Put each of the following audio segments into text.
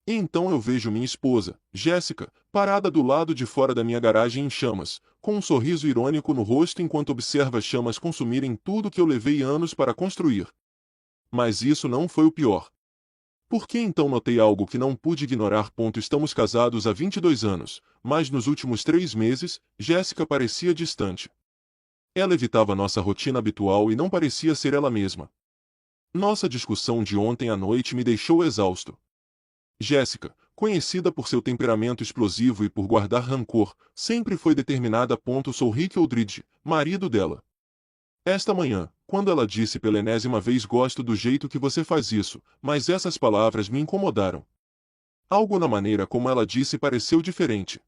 E então eu vejo minha esposa, Jéssica, parada do lado de fora da minha garagem em chamas, com um sorriso irônico no rosto enquanto observa as chamas consumirem tudo que eu levei anos para construir. Mas isso não foi o pior. Por que então notei algo que não pude ignorar? Estamos casados há 22 anos, mas nos últimos 3 meses, Jéssica parecia distante. Ela evitava nossa rotina habitual e não parecia ser ela mesma. Nossa discussão de ontem à noite me deixou exausto. Jéssica, conhecida por seu temperamento explosivo e por guardar rancor, sempre foi determinada. Sou Rick Eldridge, marido dela. Esta manhã, quando ela disse pela enésima vez gosto do jeito que você faz isso, mas essas palavras me incomodaram. Algo na maneira como ela disse pareceu diferente.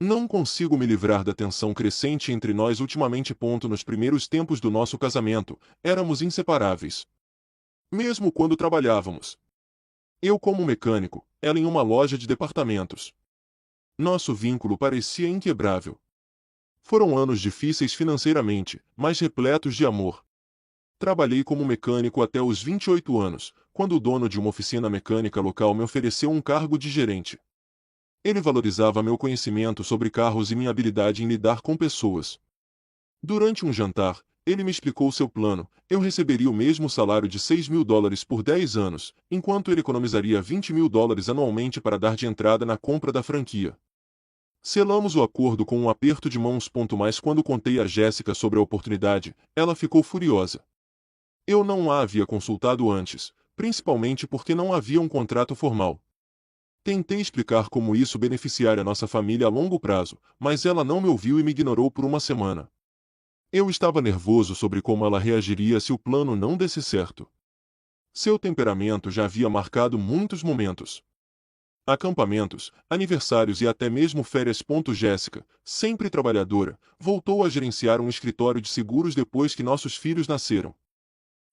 Não consigo me livrar da tensão crescente entre nós ultimamente. Nos primeiros tempos do nosso casamento, éramos inseparáveis. Mesmo quando trabalhávamos. Eu como mecânico, ela em uma loja de departamentos. Nosso vínculo parecia inquebrável. Foram anos difíceis financeiramente, mas repletos de amor. Trabalhei como mecânico até os 28 anos, quando o dono de uma oficina mecânica local me ofereceu um cargo de gerente. Ele valorizava meu conhecimento sobre carros e minha habilidade em lidar com pessoas. Durante um jantar, ele me explicou seu plano. Eu receberia o mesmo salário de $6.000 por 10 anos, enquanto ele economizaria $20.000 anualmente para dar de entrada na compra da franquia. Selamos o acordo com um aperto de mãos. Mas quando contei a Jéssica sobre a oportunidade, ela ficou furiosa. Eu não a havia consultado antes, principalmente porque não havia um contrato formal. Tentei explicar como isso beneficiaria nossa família a longo prazo, mas ela não me ouviu e me ignorou por uma semana. Eu estava nervoso sobre como ela reagiria se o plano não desse certo. Seu temperamento já havia marcado muitos momentos. Acampamentos, aniversários e até mesmo férias. Jéssica, sempre trabalhadora, voltou a gerenciar um escritório de seguros depois que nossos filhos nasceram.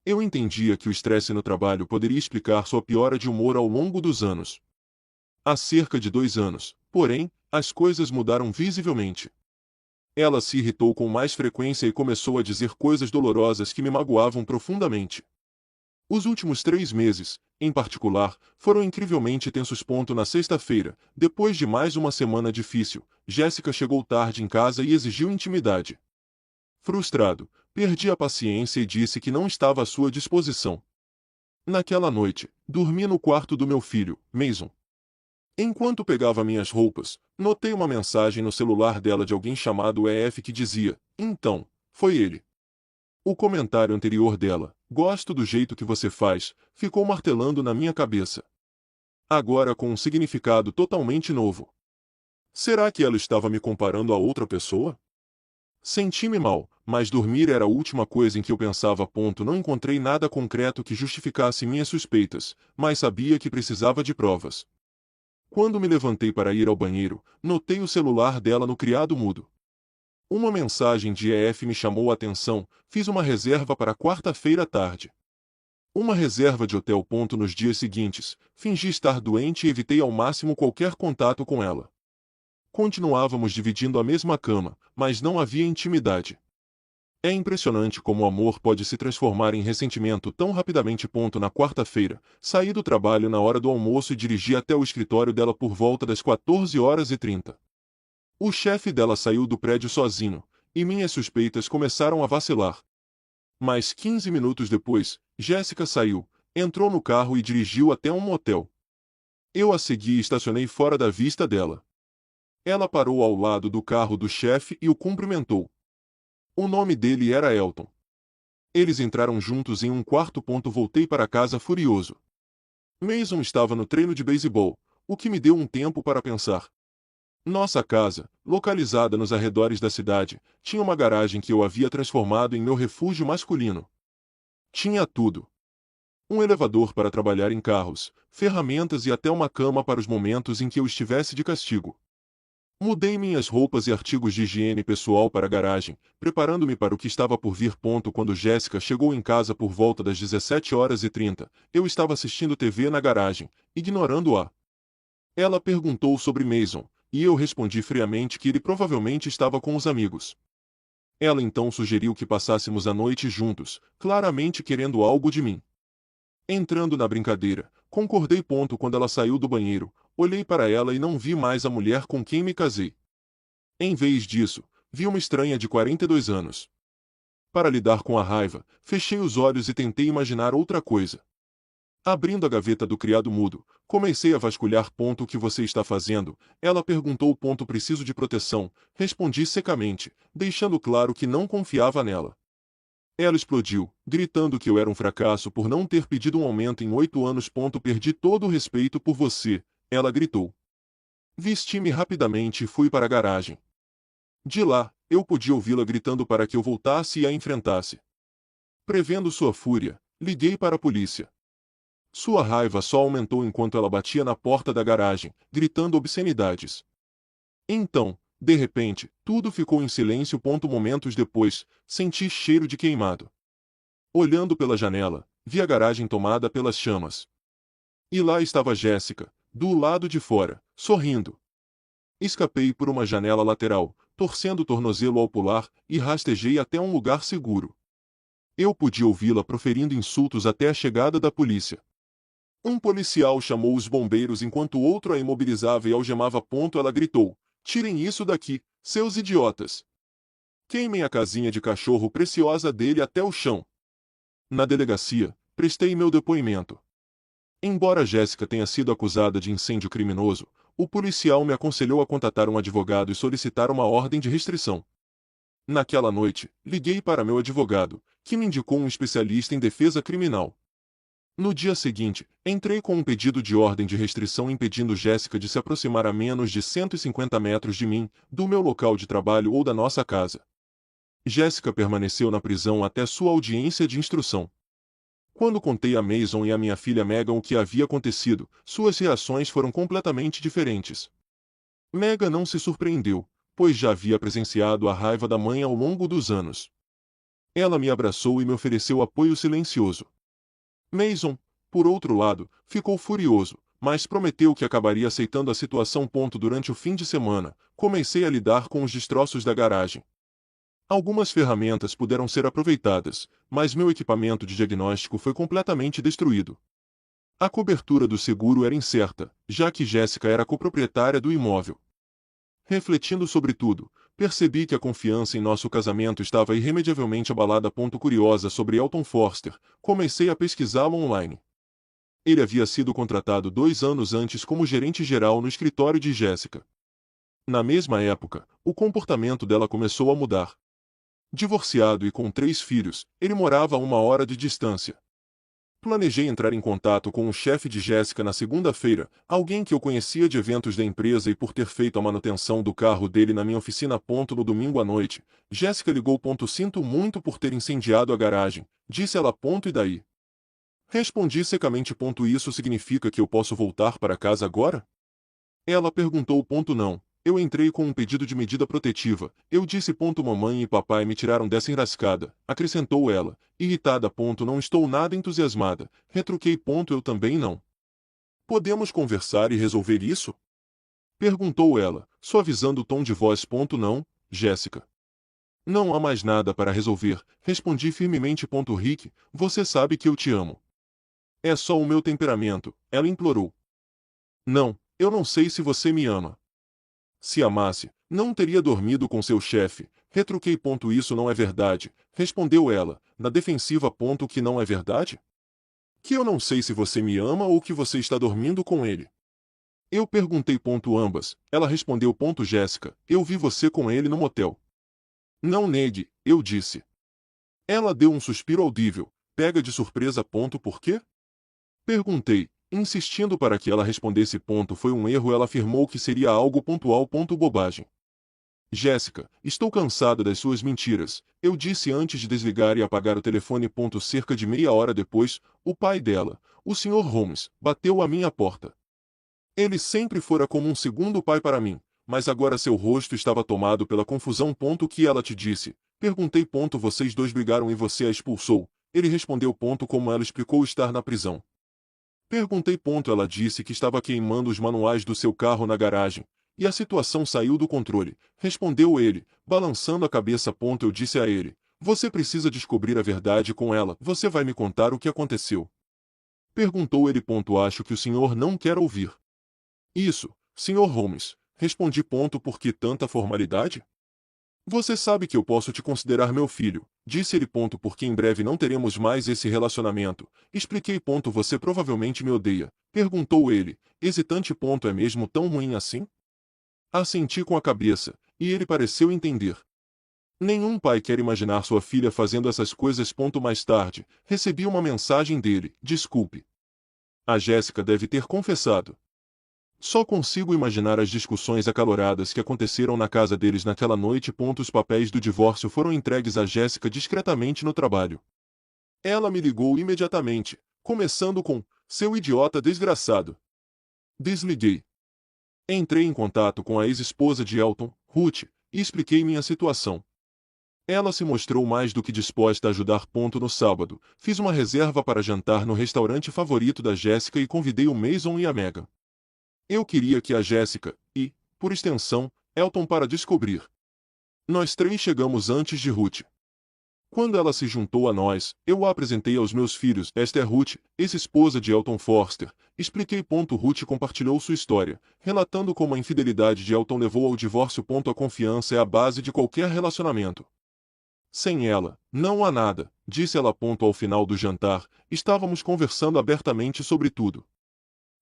Eu entendia que o estresse no trabalho poderia explicar sua piora de humor ao longo dos anos. Há cerca de 2 anos, porém, as coisas mudaram visivelmente. Ela se irritou com mais frequência e começou a dizer coisas dolorosas que me magoavam profundamente. Os últimos 3 meses, em particular, foram incrivelmente tensos. Na sexta-feira, depois de mais uma semana difícil, Jéssica chegou tarde em casa e exigiu intimidade. Frustrado, perdi a paciência e disse que não estava à sua disposição. Naquela noite, dormi no quarto do meu filho, Mason. Enquanto pegava minhas roupas, notei uma mensagem no celular dela de alguém chamado EF que dizia: então, foi ele. O comentário anterior dela, gosto do jeito que você faz, ficou martelando na minha cabeça. Agora com um significado totalmente novo. Será que ela estava me comparando a outra pessoa? Senti-me mal, mas dormir era a última coisa em que eu pensava. Não encontrei nada concreto que justificasse minhas suspeitas, mas sabia que precisava de provas. Quando me levantei para ir ao banheiro, notei o celular dela no criado mudo. Uma mensagem de EF me chamou a atenção. Fiz uma reserva para quarta-feira à tarde. Uma reserva de hotel. Nos dias seguintes, fingi estar doente e evitei ao máximo qualquer contato com ela. Continuávamos dividindo a mesma cama, mas não havia intimidade. É impressionante como o amor pode se transformar em ressentimento tão rapidamente. Na quarta-feira, saí do trabalho na hora do almoço e dirigi até o escritório dela por volta das 14h30. O chefe dela saiu do prédio sozinho, e minhas suspeitas começaram a vacilar. Mas 15 minutos depois, Jéssica saiu, entrou no carro e dirigiu até um motel. Eu a segui e estacionei fora da vista dela. Ela parou ao lado do carro do chefe e o cumprimentou. O nome dele era Elton. Eles entraram juntos em um quarto. Voltei para casa furioso. Mason estava no treino de beisebol, o que me deu um tempo para pensar. Nossa casa, localizada nos arredores da cidade, tinha uma garagem que eu havia transformado em meu refúgio masculino. Tinha tudo. Um elevador para trabalhar em carros, ferramentas e até uma cama para os momentos em que eu estivesse de castigo. Mudei minhas roupas e artigos de higiene pessoal para a garagem, preparando-me para o que estava por vir. Quando Jéssica chegou em casa por volta das 17h30, eu estava assistindo TV na garagem, ignorando-a. Ela perguntou sobre Mason, e eu respondi friamente que ele provavelmente estava com os amigos. Ela então sugeriu que passássemos a noite juntos, claramente querendo algo de mim. Entrando na brincadeira, Concordei. Quando ela saiu do banheiro, olhei para ela e não vi mais a mulher com quem me casei. Em vez disso, vi uma estranha de 42 anos. Para lidar com a raiva, fechei os olhos e tentei imaginar outra coisa. Abrindo a gaveta do criado mudo, comecei a vasculhar. O que você está fazendo? Ela perguntou. Preciso de proteção, respondi secamente, deixando claro que não confiava nela. Ela explodiu, gritando que eu era um fracasso por não ter pedido um aumento em 8 anos. Perdi todo o respeito por você, ela gritou. Vesti-me rapidamente e fui para a garagem. De lá, eu podia ouvi-la gritando para que eu voltasse e a enfrentasse. Prevendo sua fúria, liguei para a polícia. Sua raiva só aumentou enquanto ela batia na porta da garagem, gritando obscenidades. Então, de repente, tudo ficou em silêncio. Momentos depois, senti cheiro de queimado. Olhando pela janela, vi a garagem tomada pelas chamas. E lá estava Jéssica, do lado de fora, sorrindo. Escapei por uma janela lateral, torcendo o tornozelo ao pular, e rastejei até um lugar seguro. Eu podia ouvi-la proferindo insultos até a chegada da polícia. Um policial chamou os bombeiros enquanto outro a imobilizava e algemava. Ela gritou: "Tirem isso daqui, seus idiotas! Queimem a casinha de cachorro preciosa dele até o chão." Na delegacia, prestei meu depoimento. Embora Jéssica tenha sido acusada de incêndio criminoso, o policial me aconselhou a contatar um advogado e solicitar uma ordem de restrição. Naquela noite, liguei para meu advogado, que me indicou um especialista em defesa criminal. No dia seguinte, entrei com um pedido de ordem de restrição impedindo Jéssica de se aproximar a menos de 150 metros de mim, do meu local de trabalho ou da nossa casa. Jéssica permaneceu na prisão até sua audiência de instrução. Quando contei a Mason e a minha filha Megan o que havia acontecido, suas reações foram completamente diferentes. Megan não se surpreendeu, pois já havia presenciado a raiva da mãe ao longo dos anos. Ela me abraçou e me ofereceu apoio silencioso. Mason, por outro lado, ficou furioso, mas prometeu que acabaria aceitando a situação. Durante o fim de semana, comecei a lidar com os destroços da garagem. Algumas ferramentas puderam ser aproveitadas, mas meu equipamento de diagnóstico foi completamente destruído. A cobertura do seguro era incerta, já que Jéssica era coproprietária do imóvel. Refletindo sobre tudo, percebi que a confiança em nosso casamento estava irremediavelmente abalada. Curiosa sobre Elton Forster, comecei a pesquisá-lo online. Ele havia sido contratado 2 anos antes como gerente-geral no escritório de Jéssica. Na mesma época, o comportamento dela começou a mudar. Divorciado e com 3 filhos, ele morava a 1 hora de distância. Planejei entrar em contato com o chefe de Jéssica na segunda-feira, alguém que eu conhecia de eventos da empresa e por ter feito a manutenção do carro dele na minha oficina. No domingo à noite, Jéssica ligou. Sinto muito por ter incendiado a garagem, disse ela. E daí? Respondi secamente. Isso significa que eu posso voltar para casa agora? Ela perguntou. Não. Eu entrei com um pedido de medida protetiva, eu disse. Mamãe e papai me tiraram dessa enrascada, acrescentou ela, irritada. Não estou nada entusiasmada, retruquei. Eu também não. Podemos conversar e resolver isso? Perguntou ela, suavizando o tom de voz. Não, Jéssica. Não há mais nada para resolver, respondi firmemente. Rick, você sabe que eu te amo. É só o meu temperamento, ela implorou. Não, eu não sei se você me ama. Se amasse, não teria dormido com seu chefe, retruquei. Isso não é verdade, respondeu ela, na defensiva. Que não é verdade? Que eu não sei se você me ama ou que você está dormindo com ele. Eu perguntei. Ambas, ela respondeu. Jéssica, eu vi você com ele no motel. Não negue, eu disse. Ela deu um suspiro audível, pega de surpresa. Por quê? Perguntei, insistindo para que ela respondesse. Foi um erro. Ela afirmou que seria algo pontual. Bobagem. Jéssica, estou cansada das suas mentiras, eu disse antes de desligar e apagar o telefone. Cerca de meia hora depois, o pai dela, o Sr. Holmes, bateu à minha porta. Ele sempre fora como um segundo pai para mim, mas agora seu rosto estava tomado pela confusão. Que ela te disse? Perguntei. Vocês dois brigaram e você a expulsou. Ele respondeu. Como ela explicou estar na prisão? Perguntei. Ela disse que estava queimando os manuais do seu carro na garagem, e a situação saiu do controle, respondeu ele, balançando a cabeça. Eu disse a ele, você precisa descobrir a verdade com ela, você vai me contar o que aconteceu. Perguntou ele. Acho que o senhor não quer ouvir. Isso, Sr. Holmes, respondi. Por que tanta formalidade? Você sabe que eu posso te considerar meu filho, disse ele. Porque em breve não teremos mais esse relacionamento. Expliquei. Você provavelmente me odeia, perguntou ele, hesitante. É mesmo tão ruim assim? Assenti com a cabeça, e ele pareceu entender. Nenhum pai quer imaginar sua filha fazendo essas coisas. Mais tarde, recebi uma mensagem dele. Desculpe. A Jéssica deve ter confessado. Só consigo imaginar as discussões acaloradas que aconteceram na casa deles naquela noite. Os papéis do divórcio foram entregues a Jéssica discretamente no trabalho. Ela me ligou imediatamente, começando com: seu idiota desgraçado. Desliguei. Entrei em contato com a ex-esposa de Elton, Ruth, e expliquei minha situação. Ela se mostrou mais do que disposta a ajudar. No sábado, fiz uma reserva para jantar no restaurante favorito da Jéssica e convidei o Mason e a Megan. Eu queria que a Jéssica, e, por extensão, Elton para descobrir. Nós três chegamos antes de Ruth. Quando ela se juntou a nós, eu a apresentei aos meus filhos. Esta é Ruth, ex-esposa de Elton Forster. Expliquei. Ruth compartilhou sua história, relatando como a infidelidade de Elton levou ao divórcio. A confiança é a base de qualquer relacionamento. Sem ela, não há nada, disse ela. Ao final do jantar, estávamos conversando abertamente sobre tudo.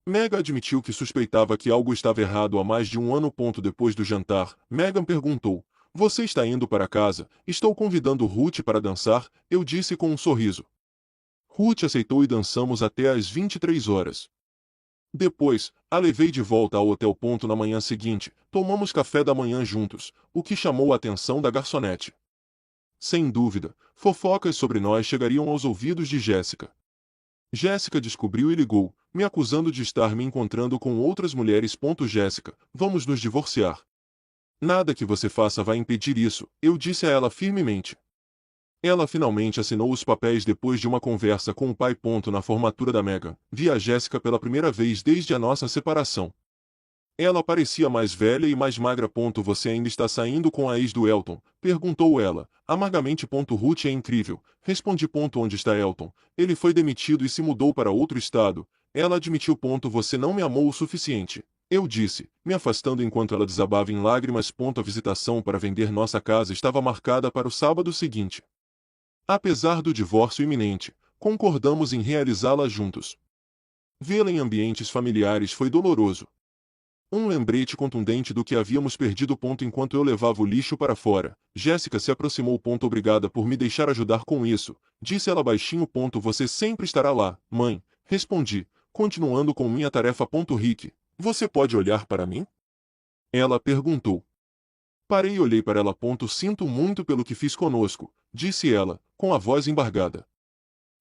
Megan admitiu que suspeitava que algo estava errado há mais de um ano. Depois do jantar, Megan perguntou: você está indo para casa? Estou convidando Ruth para dançar, eu disse com um sorriso. Ruth aceitou e dançamos até às 23 horas. Depois, a levei de volta ao hotel. Na manhã seguinte, tomamos café da manhã juntos, o que chamou a atenção da garçonete. Sem dúvida, fofocas sobre nós chegariam aos ouvidos de Jéssica. Jéssica descobriu e ligou, me acusando de estar me encontrando com outras mulheres. Jéssica, vamos nos divorciar. Nada que você faça vai impedir isso, eu disse a ela firmemente. Ela finalmente assinou os papéis depois de uma conversa com o pai. Na formatura da Megan, vi a Jéssica pela primeira vez desde a nossa separação. Ela parecia mais velha e mais magra. Você ainda está saindo com a ex do Elton? Perguntou ela, amargamente. Ruth é incrível, respondi. Onde está Elton? Ele foi demitido e se mudou para outro estado. Ela admitiu. Você não me amou o suficiente. Eu disse, me afastando enquanto ela desabava em lágrimas. A visitação para vender nossa casa estava marcada para o sábado seguinte. Apesar do divórcio iminente, concordamos em realizá-la juntos. Vê-la em ambientes familiares foi doloroso. Um lembrete contundente do que havíamos perdido. Enquanto eu levava o lixo para fora, Jéssica se aproximou. Obrigada por me deixar ajudar com isso, disse ela baixinho. Você sempre estará lá, mãe, respondi, continuando com minha tarefa. Rick, você pode olhar para mim? Ela perguntou. Parei e olhei para ela. Sinto muito pelo que fiz conosco, disse ela, com a voz embargada.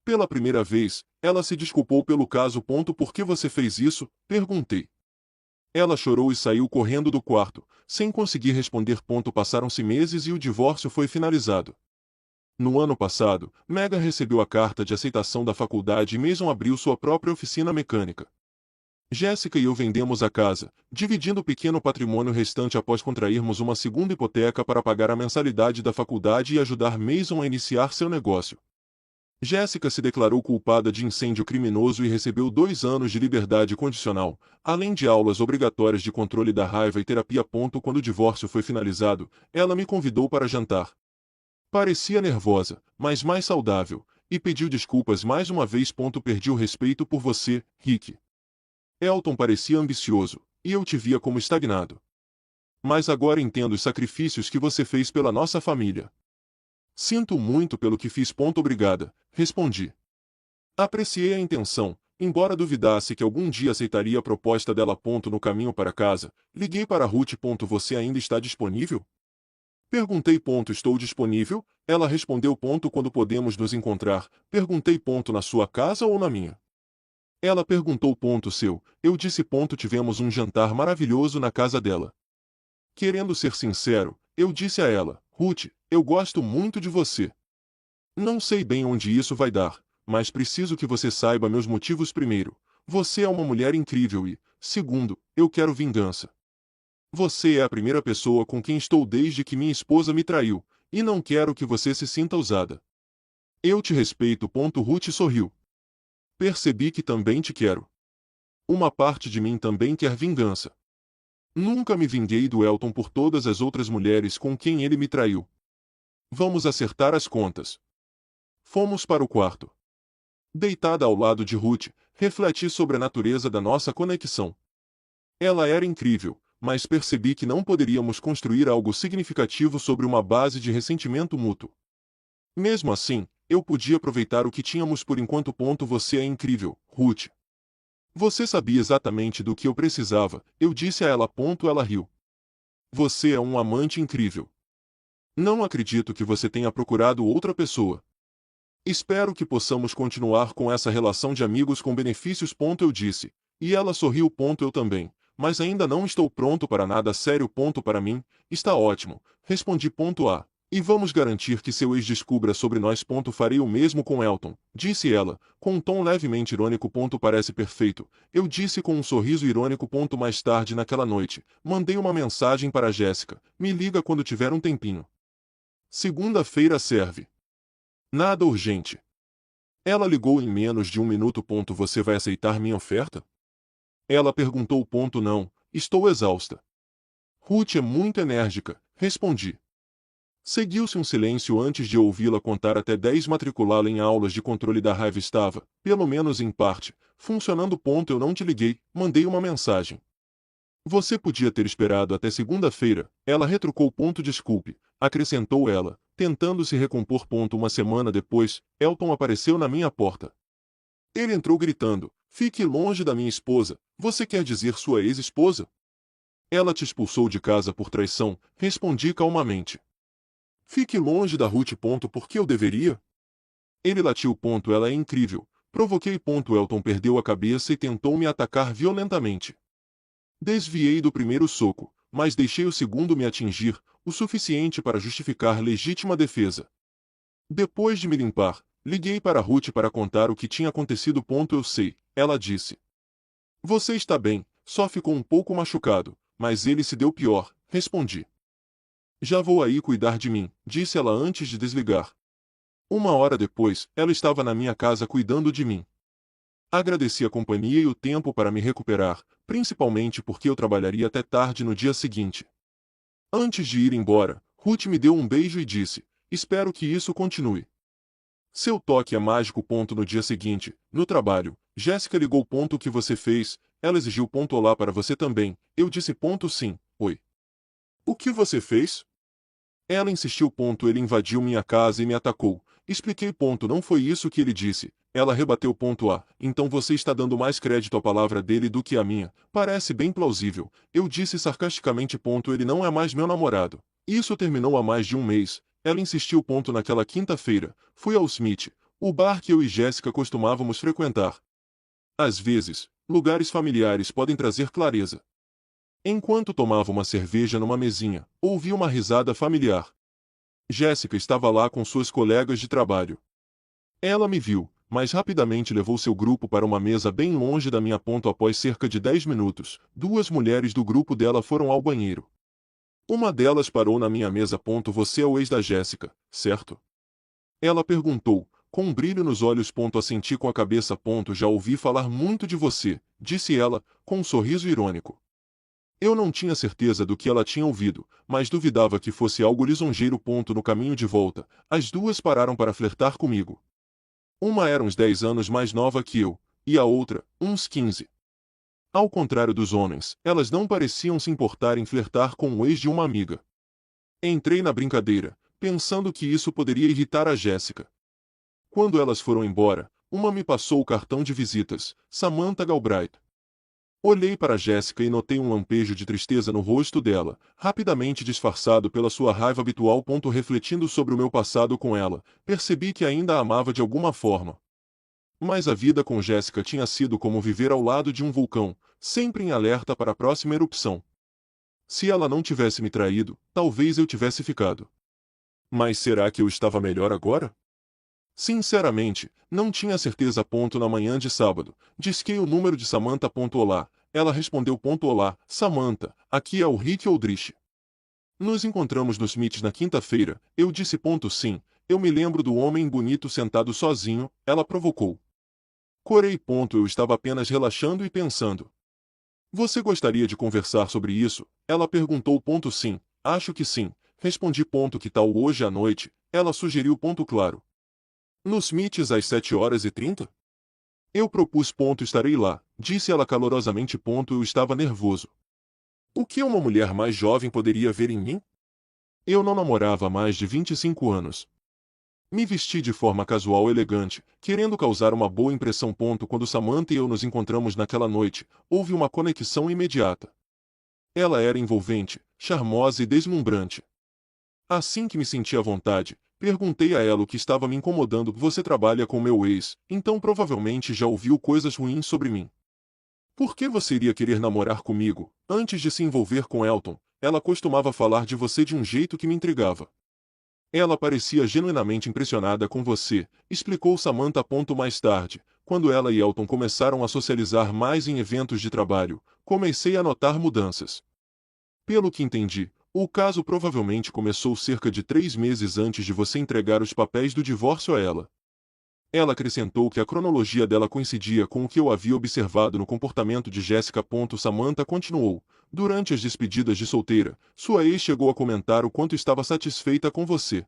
Pela primeira vez, ela se desculpou pelo caso. Por que você fez isso? Perguntei. Ela chorou e saiu correndo do quarto, sem conseguir responder. Passaram-se meses e o divórcio foi finalizado. No ano passado, Megan recebeu a carta de aceitação da faculdade e Mason abriu sua própria oficina mecânica. Jéssica e eu vendemos a casa, dividindo o pequeno patrimônio restante após contrairmos uma segunda hipoteca para pagar a mensalidade da faculdade e ajudar Mason a iniciar seu negócio. Jéssica se declarou culpada de incêndio criminoso e recebeu 2 anos de liberdade condicional, além de aulas obrigatórias de controle da raiva e terapia. Quando o divórcio foi finalizado, ela me convidou para jantar. Parecia nervosa, mas mais saudável, e pediu desculpas mais uma vez. Perdi o respeito por você, Rick. Elton parecia ambicioso, e eu te via como estagnado. Mas agora entendo os sacrifícios que você fez pela nossa família. Sinto muito pelo que fiz. Obrigada, respondi. Apreciei a intenção, embora duvidasse que algum dia aceitaria a proposta dela. No caminho para casa, liguei para Ruth. Você ainda está disponível? Perguntei. Estou disponível, ela respondeu. Quando podemos nos encontrar? Perguntei. Na sua casa ou na minha? Ela perguntou. Seu, eu disse. Tivemos um jantar maravilhoso na casa dela. Querendo ser sincero, eu disse a ela, Ruth, eu gosto muito de você. Não sei bem onde isso vai dar, mas preciso que você saiba meus motivos. Primeiro, você é uma mulher incrível e, segundo, eu quero vingança. Você é a primeira pessoa com quem estou desde que minha esposa me traiu, e não quero que você se sinta usada. Eu te respeito. Ruth sorriu. Percebi que também te quero. Uma parte de mim também quer vingança. Nunca me vinguei do Elton por todas as outras mulheres com quem ele me traiu. Vamos acertar as contas. Fomos para o quarto. Deitada ao lado de Ruth, refleti sobre a natureza da nossa conexão. Ela era incrível, mas percebi que não poderíamos construir algo significativo sobre uma base de ressentimento mútuo. Mesmo assim, eu podia aproveitar o que tínhamos por enquanto. Você é incrível, Ruth. Você sabia exatamente do que eu precisava, eu disse a ela. Ela riu. Você é um amante incrível. Não acredito que você tenha procurado outra pessoa. Espero que possamos continuar com essa relação de amigos com benefícios. Eu disse. E ela sorriu. Eu também. Mas ainda não estou pronto para nada sério. Para mim, está ótimo. Respondi. E vamos garantir que seu ex descubra sobre nós. Farei o mesmo com Elton, disse ela, com um tom levemente irônico. Parece perfeito, eu disse com um sorriso irônico. Mais tarde naquela noite, mandei uma mensagem para Jéssica. Me liga quando tiver um tempinho. Segunda-feira serve. Nada urgente. Ela ligou em menos de um minuto. Você vai aceitar minha oferta? Ela perguntou. Não, estou exausta. Ruth é muito enérgica, respondi. Seguiu-se um silêncio antes de ouvi-la contar até 10. Matriculá-la em aulas de controle da raiva estava, pelo menos em parte, funcionando. Eu não te liguei, mandei uma mensagem. Você podia ter esperado até segunda-feira, ela retrucou. Desculpe, acrescentou ela, tentando se recompor. Uma semana depois, Elton apareceu na minha porta. Ele entrou gritando: fique longe da minha esposa. Você quer dizer sua ex-esposa? Ela te expulsou de casa por traição, respondi calmamente. Fique longe da Ruth. Por que eu deveria? Ele latiu. Ela é incrível. Provoquei. Elton perdeu a cabeça e tentou me atacar violentamente. Desviei do primeiro soco, mas deixei o segundo me atingir, o suficiente para justificar legítima defesa. Depois de me limpar, liguei para Ruth para contar o que tinha acontecido. Eu sei, ela disse. Você está bem, só ficou um pouco machucado, mas ele se deu pior, respondi. Já vou aí cuidar de mim, disse ela antes de desligar. Uma hora depois, ela estava na minha casa cuidando de mim. Agradeci a companhia e o tempo para me recuperar, principalmente porque eu trabalharia até tarde no dia seguinte. Antes de ir embora, Ruth me deu um beijo e disse: espero que isso continue. Seu toque é mágico. No dia seguinte, no trabalho, Jéssica ligou. O que você fez? Ela exigiu. Olá para você também, eu disse. Sim, oi. O que você fez? Ela insistiu. Ele invadiu minha casa e me atacou. Expliquei. Não foi isso que ele disse. Ela rebateu. Então você está dando mais crédito à palavra dele do que à minha. Parece bem plausível. Eu disse sarcasticamente. Ele não é mais meu namorado. Isso terminou há mais de um mês. Ela insistiu. Naquela quinta-feira, fui ao Smith, o bar que eu e Jéssica costumávamos frequentar. Às vezes, lugares familiares podem trazer clareza. Enquanto tomava uma cerveja numa mesinha, ouvi uma risada familiar. Jéssica estava lá com suas colegas de trabalho. Ela me viu, mas rapidamente levou seu grupo para uma mesa bem longe da minha. Após cerca de 10 minutos, duas mulheres do grupo dela foram ao banheiro. Uma delas parou na minha mesa. Você é o ex da Jéssica, certo? Ela perguntou, com um brilho nos olhos. Assenti com a cabeça. Já ouvi falar muito de você, disse ela, com um sorriso irônico. Eu não tinha certeza do que ela tinha ouvido, mas duvidava que fosse algo lisonjeiro. No caminho de volta, as duas pararam para flertar comigo. Uma era uns 10 anos mais nova que eu, e a outra, uns 15. Ao contrário dos homens, elas não pareciam se importar em flertar com o ex de uma amiga. Entrei na brincadeira, pensando que isso poderia irritar a Jéssica. Quando elas foram embora, uma me passou o cartão de visitas, Samantha Galbraith. Olhei para Jéssica e notei um lampejo de tristeza no rosto dela, rapidamente disfarçado pela sua raiva habitual. Refletindo sobre o meu passado com ela, percebi que ainda a amava de alguma forma. Mas a vida com Jéssica tinha sido como viver ao lado de um vulcão, sempre em alerta para a próxima erupção. Se ela não tivesse me traído, talvez eu tivesse ficado. Mas será que eu estava melhor agora? Sinceramente, não tinha certeza. Na manhã de sábado, disquei o número de Samantha. Olá, ela respondeu. Olá, Samantha, aqui é o Rick Aldrich. Nos encontramos no Smith na quinta-feira, eu disse. Sim, eu me lembro do homem bonito sentado sozinho, ela provocou. Corei. Eu estava apenas relaxando e pensando. Você gostaria de conversar sobre isso? Ela perguntou. Sim, acho que sim. Respondi. Que tal hoje à noite? Ela sugeriu. Claro. Nos meets às 7h30? Eu propus. Estarei lá, disse ela calorosamente. Eu estava nervoso. O que uma mulher mais jovem poderia ver em mim? Eu não namorava há mais de 25 anos. Me vesti de forma casual e elegante, querendo causar uma boa impressão. Quando Samantha e eu nos encontramos naquela noite, houve uma conexão imediata. Ela era envolvente, charmosa e deslumbrante. Assim que me senti à vontade, perguntei a ela o que estava me incomodando. Você trabalha com meu ex, então provavelmente já ouviu coisas ruins sobre mim. Por que você iria querer namorar comigo, antes de se envolver com Elton? Ela costumava falar de você de um jeito que me intrigava. Ela parecia genuinamente impressionada com você, explicou Samantha. Mais tarde, quando ela e Elton começaram a socializar mais em eventos de trabalho, comecei a notar mudanças. Pelo que entendi, o caso provavelmente começou cerca de 3 meses antes de você entregar os papéis do divórcio a ela. Ela acrescentou que a cronologia dela coincidia com o que eu havia observado no comportamento de Jéssica. Samantha continuou. Durante as despedidas de solteira, sua ex chegou a comentar o quanto estava satisfeita com você.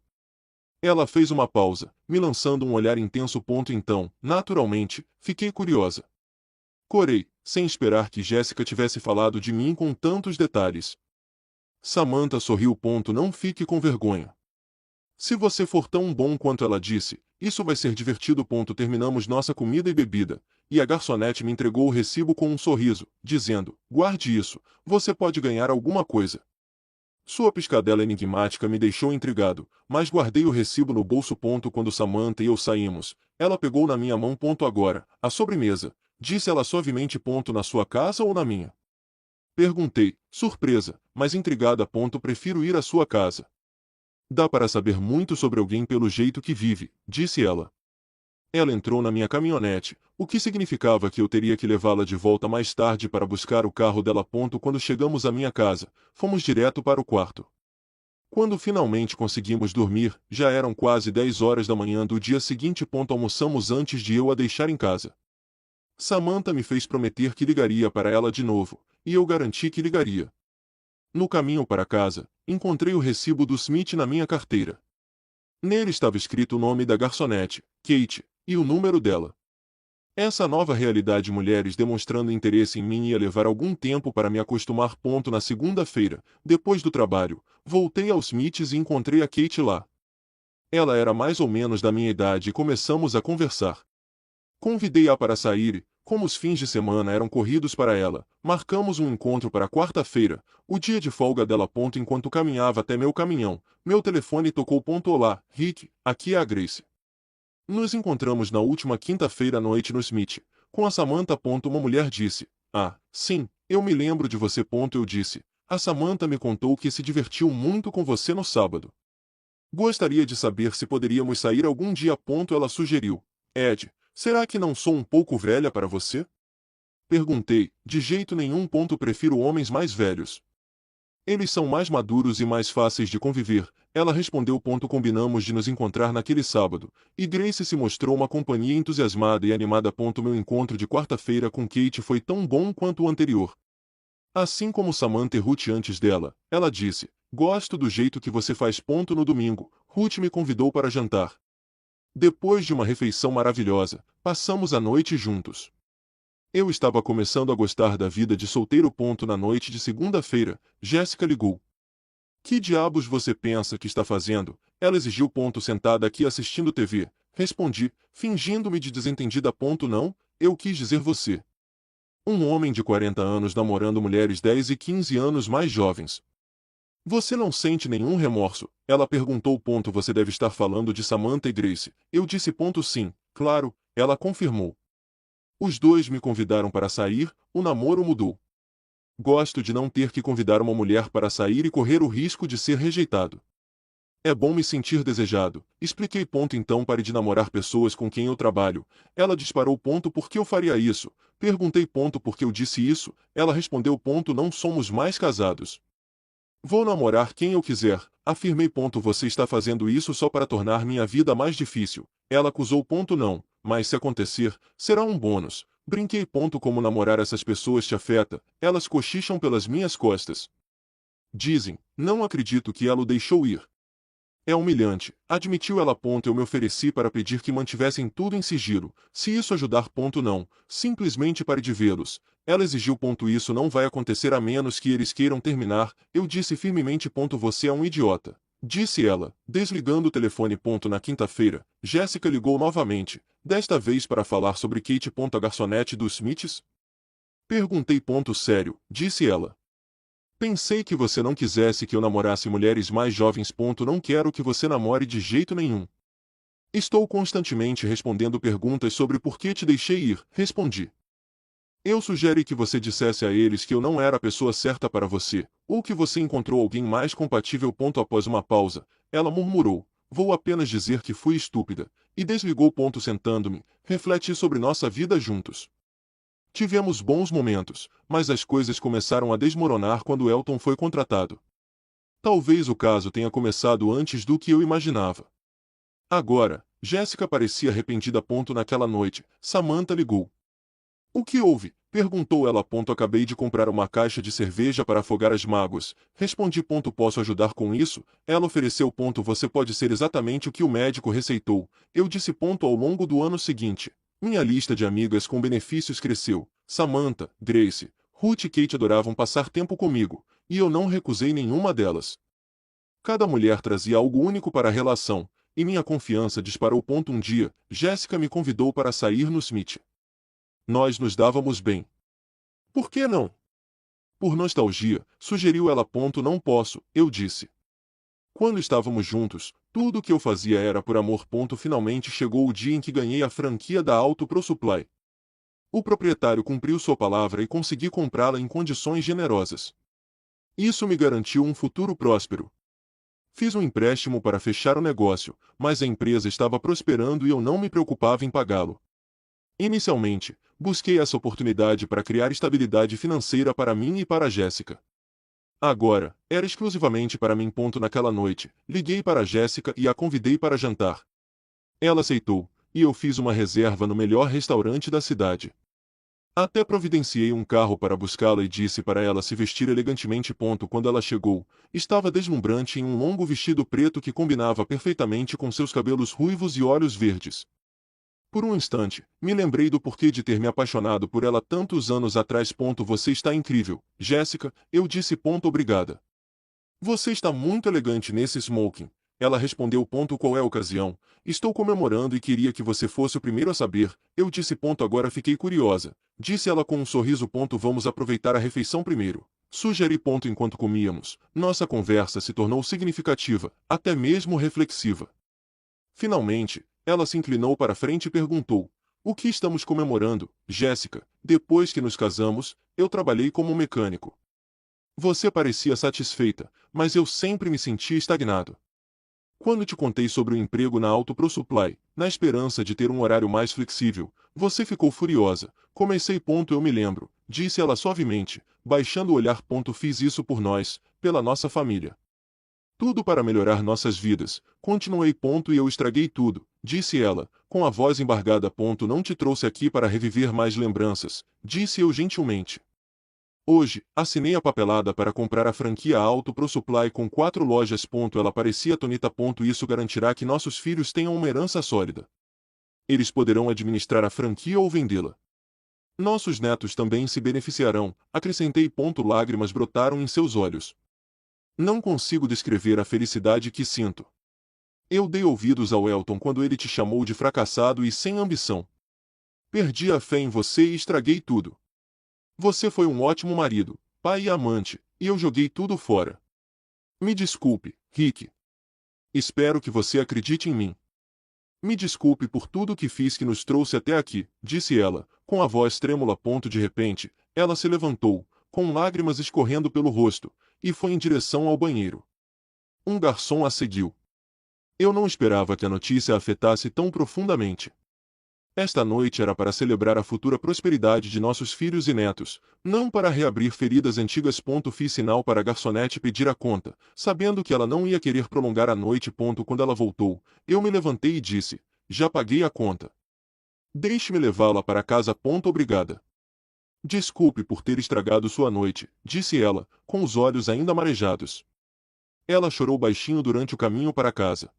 Ela fez uma pausa, me lançando um olhar intenso. Então, naturalmente, fiquei curiosa. Corei, sem esperar que Jéssica tivesse falado de mim com tantos detalhes. Samantha sorriu. Não fique com vergonha. Se você for tão bom quanto ela disse, isso vai ser divertido. Terminamos nossa comida e bebida, e a garçonete me entregou o recibo com um sorriso, dizendo: guarde isso, você pode ganhar alguma coisa. Sua piscadela enigmática me deixou intrigado, mas guardei o recibo no bolso. Quando Samantha e eu saímos, ela pegou na minha mão. Agora, a sobremesa, disse ela suavemente. Na sua casa ou na minha? Perguntei, surpresa, mas intrigada. Prefiro ir à sua casa. Dá para saber muito sobre alguém pelo jeito que vive, disse ela. Ela entrou na minha caminhonete, o que significava que eu teria que levá-la de volta mais tarde para buscar o carro dela. Quando chegamos à minha casa, fomos direto para o quarto. Quando finalmente conseguimos dormir, já eram quase 10 horas da manhã do dia seguinte. Almoçamos antes de eu a deixar em casa. Samantha me fez prometer que ligaria para ela de novo, e eu garanti que ligaria. No caminho para casa, encontrei o recibo do Smith na minha carteira. Nele estava escrito o nome da garçonete, Kate, e o número dela. Essa nova realidade, mulheres demonstrando interesse em mim, ia levar algum tempo para me acostumar. Na segunda-feira, depois do trabalho, voltei aos Smiths e encontrei a Kate lá. Ela era mais ou menos da minha idade e começamos a conversar. Convidei-a para sair e, como os fins de semana eram corridos para ela, marcamos um encontro para quarta-feira, o dia de folga dela. Enquanto caminhava até meu caminhão, meu telefone tocou. Olá, Rick, aqui é a Grace. Nos encontramos na última quinta-feira à noite no Smith, com a Samantha. Uma mulher disse: ah, sim, eu me lembro de você. Eu disse: a Samantha me contou que se divertiu muito com você no sábado. Gostaria de saber se poderíamos sair algum dia. Ela sugeriu: Ed, será que não sou um pouco velha para você? Perguntei: de jeito nenhum. Prefiro homens mais velhos. Eles são mais maduros e mais fáceis de conviver, ela respondeu. Combinamos de nos encontrar naquele sábado, e Grace se mostrou uma companhia entusiasmada e animada. Meu encontro de quarta-feira com Kate foi tão bom quanto o anterior. Assim como Samantha e Ruth antes dela, ela disse: gosto do jeito que você faz. No domingo, Ruth me convidou para jantar. Depois de uma refeição maravilhosa, passamos a noite juntos. Eu estava começando a gostar da vida de solteiro. Na noite de segunda-feira, Jéssica ligou. Que diabos você pensa que está fazendo? Ela exigiu. Sentada aqui assistindo TV. Respondi, fingindo-me de desentendida. Não, eu quis dizer você. Um homem de 40 anos namorando mulheres 10 e 15 anos mais jovens. Você não sente nenhum remorso? Ela perguntou. Você deve estar falando de Samantha e Grace. Eu disse. Sim, claro, ela confirmou. Os dois me convidaram para sair, o namoro mudou. Gosto de não ter que convidar uma mulher para sair e correr o risco de ser rejeitado. É bom me sentir desejado, expliquei. Então pare de namorar pessoas com quem eu trabalho. Ela disparou. Por que eu faria isso? Perguntei. Por que eu disse isso? Ela respondeu. Não somos mais casados. Vou namorar quem eu quiser, afirmei. Você está fazendo isso só para tornar minha vida mais difícil. Ela acusou. Não, mas se acontecer, será um bônus. Brinquei. Como namorar essas pessoas te afeta, elas cochicham pelas minhas costas. Dizem, não acredito que ela o deixou ir. É humilhante, admitiu ela. Eu me ofereci para pedir que mantivessem tudo em sigilo, se isso ajudar. Não, simplesmente pare de vê-los. Ela exigiu. Isso não vai acontecer a menos que eles queiram terminar, eu disse firmemente. Você é um idiota, disse ela, desligando o telefone. Na quinta-feira, Jéssica ligou novamente, desta vez para falar sobre Kate. A garçonete dos Smiths? Perguntei. Sério, disse ela. Pensei que você não quisesse que eu namorasse mulheres mais jovens. Não quero que você namore de jeito nenhum. Estou constantemente respondendo perguntas sobre por que te deixei ir, respondi. Eu sugeri que você dissesse a eles que eu não era a pessoa certa para você, ou que você encontrou alguém mais compatível. Após uma pausa, ela murmurou, vou apenas dizer que fui estúpida, e desligou. Sentando-me, refleti sobre nossa vida juntos. Tivemos bons momentos, mas as coisas começaram a desmoronar quando Elton foi contratado. Talvez o caso tenha começado antes do que eu imaginava. Agora, Jéssica parecia arrependida. Naquela noite, Samantha ligou. O que houve? Perguntou ela. Acabei de comprar uma caixa de cerveja para afogar as mágoas. Respondi. Posso ajudar com isso? Ela ofereceu. Você pode ser exatamente o que o médico receitou. Eu disse. Ao longo do ano seguinte, minha lista de amigas com benefícios cresceu. Samantha, Grace, Ruth e Kate adoravam passar tempo comigo, e eu não recusei nenhuma delas. Cada mulher trazia algo único para a relação, e minha confiança disparou. Um dia, Jéssica me convidou para sair no Smith. Nós nos dávamos bem. Por que não? Por nostalgia, sugeriu ela. Não posso, eu disse. Quando estávamos juntos, tudo o que eu fazia era por amor. Finalmente chegou o dia em que ganhei a franquia da Auto Pro Supply. O proprietário cumpriu sua palavra e consegui comprá-la em condições generosas. Isso me garantiu um futuro próspero. Fiz um empréstimo para fechar o negócio, mas a empresa estava prosperando e eu não me preocupava em pagá-lo. Inicialmente, busquei essa oportunidade para criar estabilidade financeira para mim e para Jéssica. Agora, era exclusivamente para mim. Naquela noite, liguei para Jéssica e a convidei para jantar. Ela aceitou, e eu fiz uma reserva no melhor restaurante da cidade. Até providenciei um carro para buscá-la e disse para ela se vestir elegantemente. Quando ela chegou, estava deslumbrante em um longo vestido preto que combinava perfeitamente com seus cabelos ruivos e olhos verdes. Por um instante, me lembrei do porquê de ter me apaixonado por ela tantos anos atrás. Você está incrível, Jéssica, eu disse. Obrigada. Você está muito elegante nesse smoking. Ela respondeu. Qual é a ocasião? Estou comemorando e queria que você fosse o primeiro a saber, eu disse. Agora fiquei curiosa, disse ela com um sorriso. Vamos aproveitar a refeição primeiro. Sugeri. Enquanto comíamos, nossa conversa se tornou significativa, até mesmo reflexiva. Finalmente, ela se inclinou para frente e perguntou, o que estamos comemorando, Jéssica? Depois que nos casamos, eu trabalhei como mecânico. Você parecia satisfeita, mas eu sempre me sentia estagnado. Quando te contei sobre o emprego na Auto Pro Supply, na esperança de ter um horário mais flexível, você ficou furiosa. Comecei. Eu me lembro, disse ela suavemente, baixando o olhar. Fiz isso por nós, pela nossa família. Tudo para melhorar nossas vidas. Continuei. E eu estraguei tudo, disse ela, com a voz embargada. Não te trouxe aqui para reviver mais lembranças, disse eu gentilmente. Hoje, assinei a papelada para comprar a franquia Auto Pro Supply com 4 lojas. Ela parecia atônita. Isso garantirá que nossos filhos tenham uma herança sólida. Eles poderão administrar a franquia ou vendê-la. Nossos netos também se beneficiarão, acrescentei. Lágrimas brotaram em seus olhos. Não consigo descrever a felicidade que sinto. Eu dei ouvidos ao Elton quando ele te chamou de fracassado e sem ambição. Perdi a fé em você e estraguei tudo. Você foi um ótimo marido, pai e amante, e eu joguei tudo fora. Me desculpe, Rick. Espero que você acredite em mim. Me desculpe por tudo que fiz que nos trouxe até aqui, disse ela, com a voz trêmula. De repente, ela se levantou, com lágrimas escorrendo pelo rosto, e foi em direção ao banheiro. Um garçom a seguiu. Eu não esperava que a notícia a afetasse tão profundamente. Esta noite era para celebrar a futura prosperidade de nossos filhos e netos, não para reabrir feridas antigas. Fiz sinal para a garçonete pedir a conta, sabendo que ela não ia querer prolongar a noite. Quando ela voltou, eu me levantei e disse, já paguei a conta. Deixe-me levá-la para casa. Obrigada. Desculpe por ter estragado sua noite, disse ela, com os olhos ainda marejados. Ela chorou baixinho durante o caminho para casa.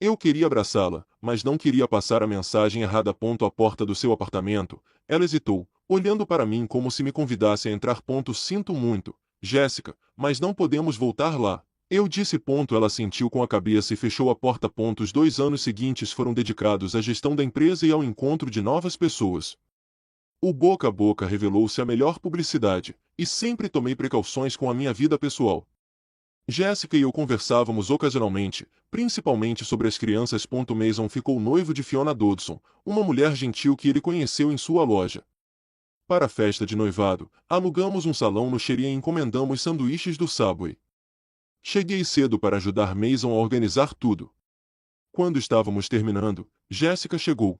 Eu queria abraçá-la, mas não queria passar a mensagem errada. À porta do seu apartamento, ela hesitou, olhando para mim como se me convidasse a entrar. Sinto muito, Jéssica, mas não podemos voltar lá. Eu disse. Ela sentiu com a cabeça e fechou a porta. Os 2 anos seguintes foram dedicados à gestão da empresa e ao encontro de novas pessoas. O boca a boca revelou-se a melhor publicidade, e sempre tomei precauções com a minha vida pessoal. Jéssica e eu conversávamos ocasionalmente, principalmente sobre as crianças. Mason ficou noivo de Fiona Dodson, uma mulher gentil que ele conheceu em sua loja. Para a festa de noivado, alugamos um salão no Cherie e encomendamos sanduíches do Subway. Cheguei cedo para ajudar Mason a organizar tudo. Quando estávamos terminando, Jéssica chegou.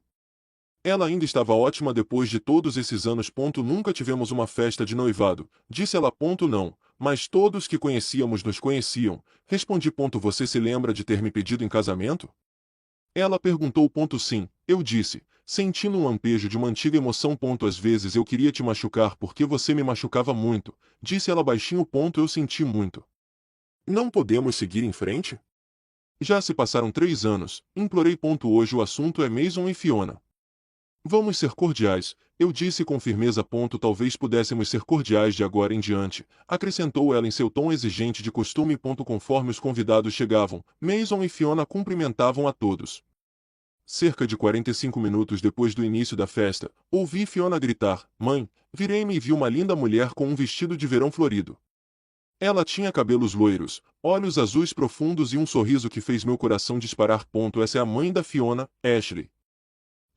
Ela ainda estava ótima depois de todos esses anos. Nunca tivemos uma festa de noivado, disse ela. Não, mas todos que conhecíamos nos conheciam, respondi. Você se lembra de ter me pedido em casamento? Ela perguntou. Sim, eu disse, sentindo um lampejo de uma antiga emoção. Às vezes eu queria te machucar porque você me machucava muito, disse ela baixinho. Eu senti muito. Não podemos seguir em frente? Já se passaram 3 anos, implorei. Hoje o assunto é Mason e Fiona. Vamos ser cordiais, eu disse com firmeza. Talvez pudéssemos ser cordiais de agora em diante, acrescentou ela em seu tom exigente de costume. Conforme os convidados chegavam, Mason e Fiona cumprimentavam a todos. Cerca de 45 minutos depois do início da festa, ouvi Fiona gritar: "Mãe!" Virei-me e vi uma linda mulher com um vestido de verão florido. Ela tinha cabelos loiros, olhos azuis profundos e um sorriso que fez meu coração disparar. Essa é a mãe da Fiona, Ashley.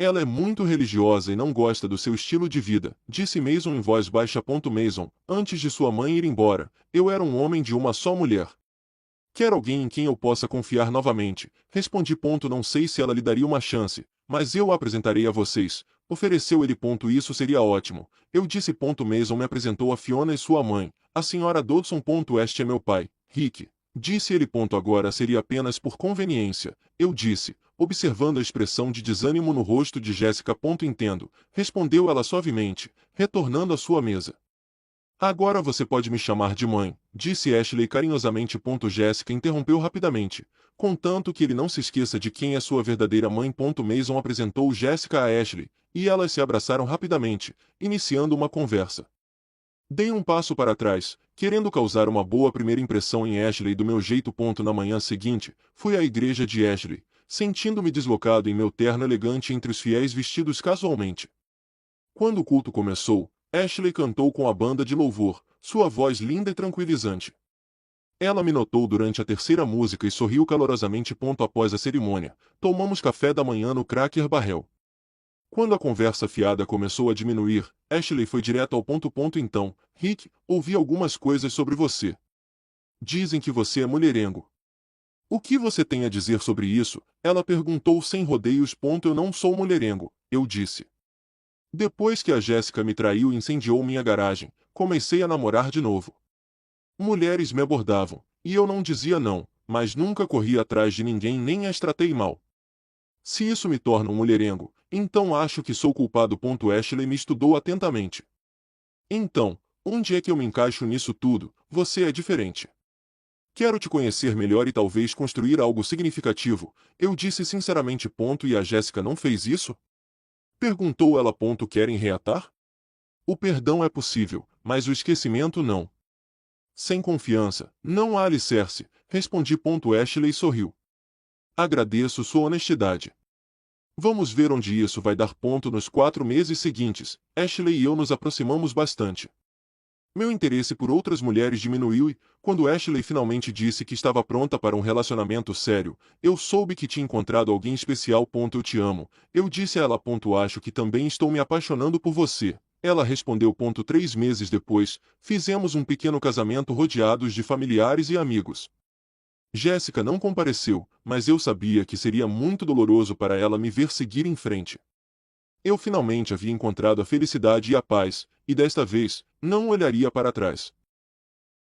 Ela é muito religiosa e não gosta do seu estilo de vida, disse Mason em voz baixa. Mason, antes de sua mãe ir embora, eu era um homem de uma só mulher. Quer alguém em quem eu possa confiar novamente, respondi. Não sei se ela lhe daria uma chance, mas eu a apresentarei a vocês, ofereceu ele. Isso seria ótimo, eu disse. Mason me apresentou a Fiona e sua mãe, a senhora Dodson. Este é meu pai, Rick, disse ele. Agora seria apenas por conveniência, eu disse, observando a expressão de desânimo no rosto de Jéssica. Entendo, respondeu ela suavemente, retornando à sua mesa. Agora você pode me chamar de mãe, disse Ashley carinhosamente. Jéssica interrompeu rapidamente, contanto que ele não se esqueça de quem é sua verdadeira mãe. Mason apresentou Jéssica a Ashley, e elas se abraçaram rapidamente, iniciando uma conversa. Dei um passo para trás, querendo causar uma boa primeira impressão em Ashley do meu jeito. Na manhã seguinte, fui à igreja de Ashley, sentindo-me deslocado em meu terno elegante entre os fiéis vestidos casualmente. Quando o culto começou, Ashley cantou com a banda de louvor, sua voz linda e tranquilizante. Ela me notou durante a terceira música e sorriu calorosamente. Após a cerimônia, tomamos café da manhã no Cracker Barrel. Quando a conversa fiada começou a diminuir, Ashley foi direto ao ponto. Então, Rick, ouvi algumas coisas sobre você. Dizem que você é mulherengo. O que você tem a dizer sobre isso? Ela perguntou sem rodeios. Eu não sou mulherengo, eu disse. Depois que a Jéssica me traiu e incendiou minha garagem, comecei a namorar de novo. Mulheres me abordavam, e eu não dizia não, mas nunca corri atrás de ninguém nem as tratei mal. Se isso me torna um mulherengo, então acho que sou culpado. Ashley me estudou atentamente. Então, onde é que eu me encaixo nisso tudo? Você é diferente. Quero te conhecer melhor e talvez construir algo significativo, eu disse sinceramente. E a Jéssica não fez isso? Perguntou ela. Querem reatar? O perdão é possível, mas o esquecimento não. Sem confiança, não há alicerce, respondi. Ashley sorriu. Agradeço sua honestidade. Vamos ver onde isso vai dar. Nos 4 meses seguintes, Ashley e eu nos aproximamos bastante. Meu interesse por outras mulheres diminuiu e, quando Ashley finalmente disse que estava pronta para um relacionamento sério, eu soube que tinha encontrado alguém especial. Eu te amo, eu disse a ela. Acho que também estou me apaixonando por você. Ela respondeu. 3 meses depois, fizemos um pequeno casamento rodeados de familiares e amigos. Jéssica não compareceu, mas eu sabia que seria muito doloroso para ela me ver seguir em frente. Eu finalmente havia encontrado a felicidade e a paz, e desta vez, não olharia para trás.